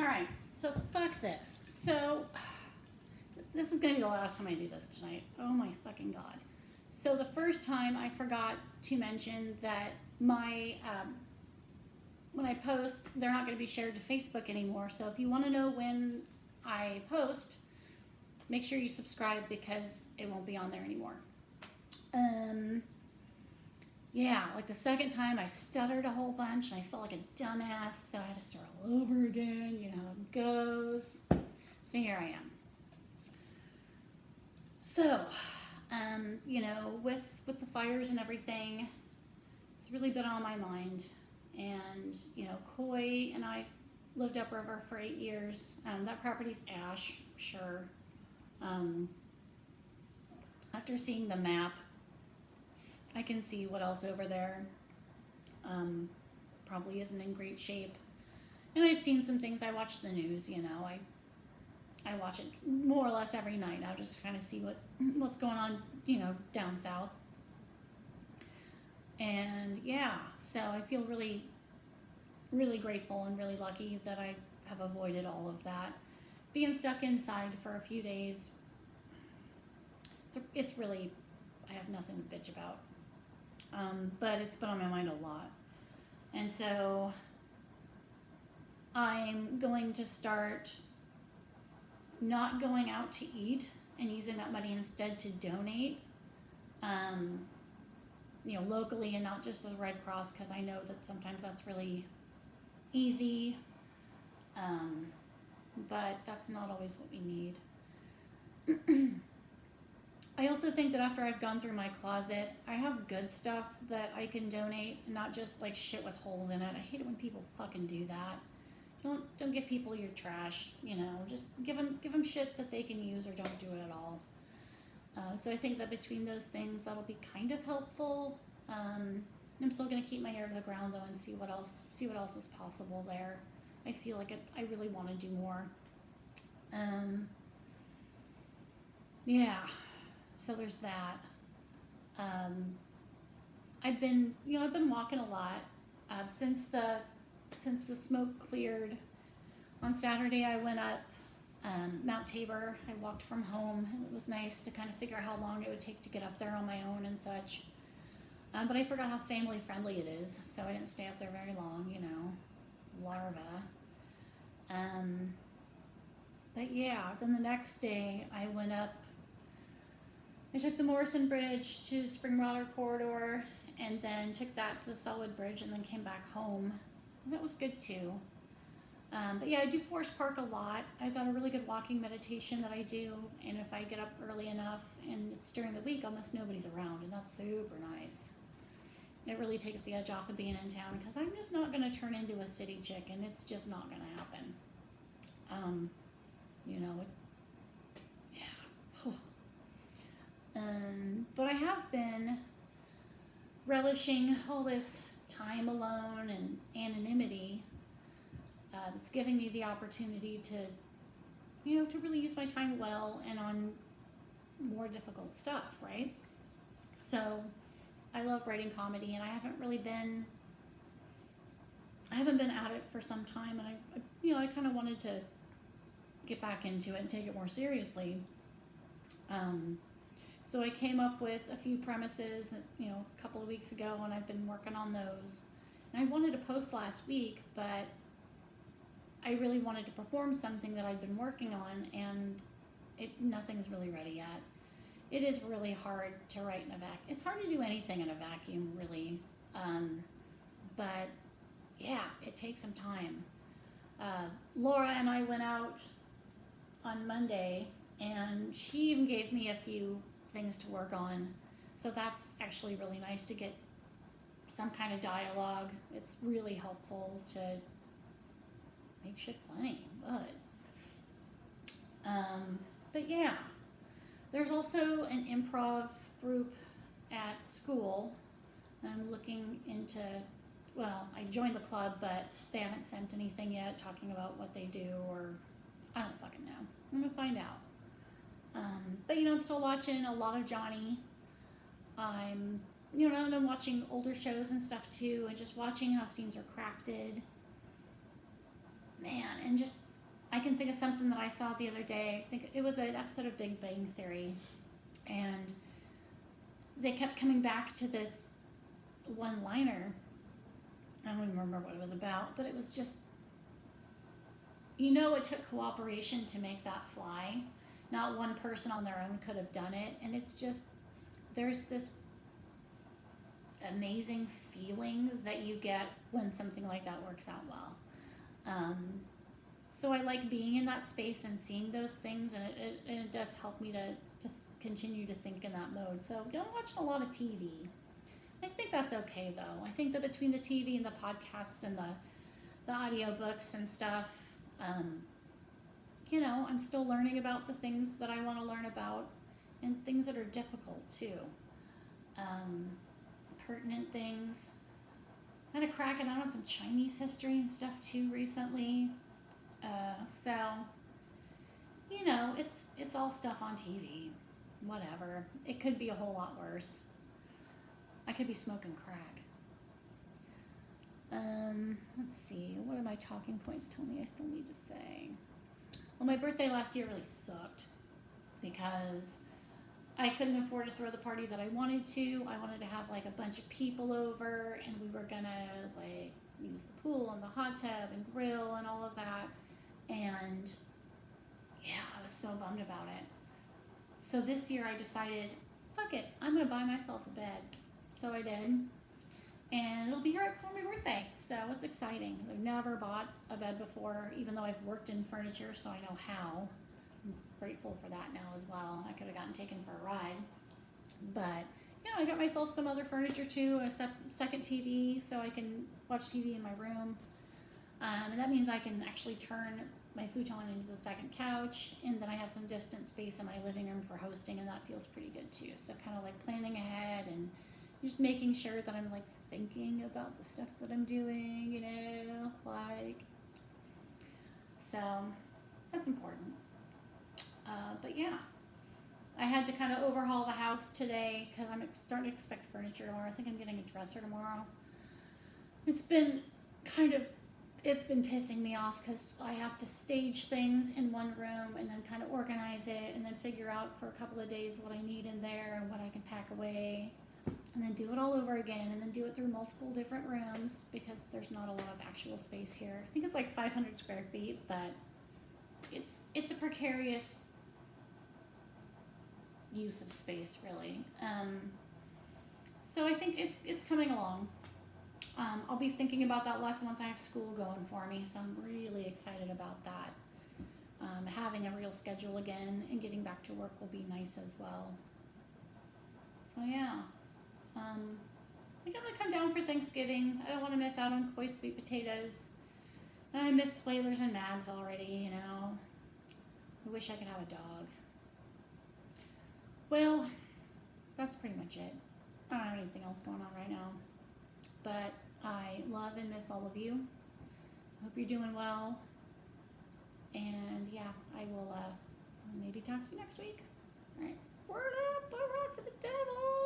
Alright, so fuck this. So, this is gonna be the last time I do this tonight. Oh my fucking god. So, the first time I forgot to mention that when I post, they're not gonna be shared to Facebook anymore. So, if you wanna know when I post, make sure you subscribe because it won't be on there anymore. Yeah, like the second time I stuttered a whole bunch and I felt like a dumbass, so I had to start all over again. You know how it goes. So here I am. So, with the fires and everything, it's really been on my mind. And, Coy and I lived upriver for 8 years. That property's ash, sure. After seeing the map, I can see what else over there probably isn't in great shape. And I've seen some things. I watch the news, I watch it more or less every night. I'll just kind of see what's going on, down south. And yeah, so I feel really, really grateful and really lucky that I have avoided all of that. Being stuck inside for a few days, it's really, I have nothing to bitch about. But it's been on my mind a lot. And so I'm going to start not going out to eat and using that money instead to donate, locally and not just the Red Cross, because I know that sometimes that's really easy, but that's not always what we need. I also think that after I've gone through my closet, I have good stuff that I can donate, not just like shit with holes in it. I hate it when people fucking do that. Don't give people your trash, just give them shit that they can use or don't do it at all. So I think that between those things, that'll be kind of helpful. I'm still gonna keep my ear to the ground though and see what else is possible there. I feel like I really want to do more. Yeah. So there's that. I've been walking a lot since the smoke cleared. On Saturday, I went up Mount Tabor. I walked from home. It was nice to kind of figure out how long it would take to get up there on my own and such. But I forgot how family friendly it is, so I didn't stay up there very long. Larva. But yeah, then the next day I went up. I took the Morrison Bridge to Springwater Corridor and then took that to the Solid Bridge and then came back home. And that was good too. But yeah, I do Forest Park a lot. I've got a really good walking meditation that I do, and if I get up early enough and it's during the week, almost nobody's around, and that's super nice. It really takes the edge off of being in town because I'm just not going to turn into a city chick, and it's just not going to happen. But I have been relishing all this time alone and anonymity. It's giving me the opportunity to really use my time well and on more difficult stuff, right? So I love writing comedy, and I haven't been at it for some time, and I kind of wanted to get back into it and take it more seriously. So I came up with a few premises, a couple of weeks ago, and I've been working on those. And I wanted to post last week, but I really wanted to perform something that I'd been working on, and nothing's really ready yet. It is really hard to write in a vacuum. It's hard to do anything in a vacuum, really. But yeah, it takes some time. Laura and I went out on Monday, and she even gave me a few things to work on. So that's actually really nice to get some kind of dialogue. It's really helpful to make shit funny, but yeah. There's also an improv group at school. I'm looking into, I joined the club, but they haven't sent anything yet talking about what they do, or I don't fucking know. I'm gonna find out. But I'm still watching a lot of Johnny. I'm watching older shows and stuff too, and just watching how scenes are crafted. Man, and just I can think of something that I saw the other day. I think it was an episode of Big Bang Theory, and they kept coming back to this one liner. I don't even remember what it was about, but it was just, it took cooperation to make that fly. Not one person on their own could have done it, and it's just, there's this amazing feeling that you get when something like that works out well. So I like being in that space and seeing those things, and it does help me to continue to think in that mode. So I'm watching a lot of TV. I think that's okay though. I think that between the TV and the podcasts and the audiobooks and stuff, I'm still learning about the things that I want to learn about, and things that are difficult too. Pertinent things. Kind of cracking out on some Chinese history and stuff too recently. So, it's all stuff on TV. Whatever. It could be a whole lot worse. I could be smoking crack. Let's see. What are my talking points tell me I still need to say? Well, my birthday last year really sucked because I couldn't afford to throw the party that I wanted to. I wanted to have like a bunch of people over, and we were gonna like use the pool and the hot tub and grill and all of that. And yeah, I was so bummed about it. So this year I decided, fuck it, I'm gonna buy myself a bed. So I did. And it'll be here for my birthday. So it's exciting. I've never bought a bed before, even though I've worked in furniture, so I know how. I'm grateful for that now as well. I could have gotten taken for a ride. But I got myself some other furniture too, a second TV so I can watch TV in my room. And that means I can actually turn my futon into the second couch, and then I have some distant space in my living room for hosting, and that feels pretty good too. So kind of like planning ahead and just making sure that I'm like thinking about the stuff that I'm doing, so that's important. But yeah, I had to kind of overhaul the house today because I'm starting to expect furniture tomorrow. I think I'm getting a dresser tomorrow. It's been pissing me off because I have to stage things in one room and then kind of organize it and then figure out for a couple of days what I need in there and what I can pack away, and then do it all over again, and then do it through multiple different rooms because there's not a lot of actual space here. I think it's like 500 square feet, but it's a precarious use of space, really. So I think it's coming along. I'll be thinking about that less once I have school going for me, so I'm really excited about that. Having a real schedule again and getting back to work will be nice as well. So yeah, I think I'm gonna come down for Thanksgiving. I don't want to miss out on Koi sweet potatoes. And I miss Swailers and Mags already, I wish I could have a dog. Well, that's pretty much it. I don't have anything else going on right now. But I love and miss all of you. I hope you're doing well. And yeah, I will maybe talk to you next week. All right. Word up, all right, for the devil.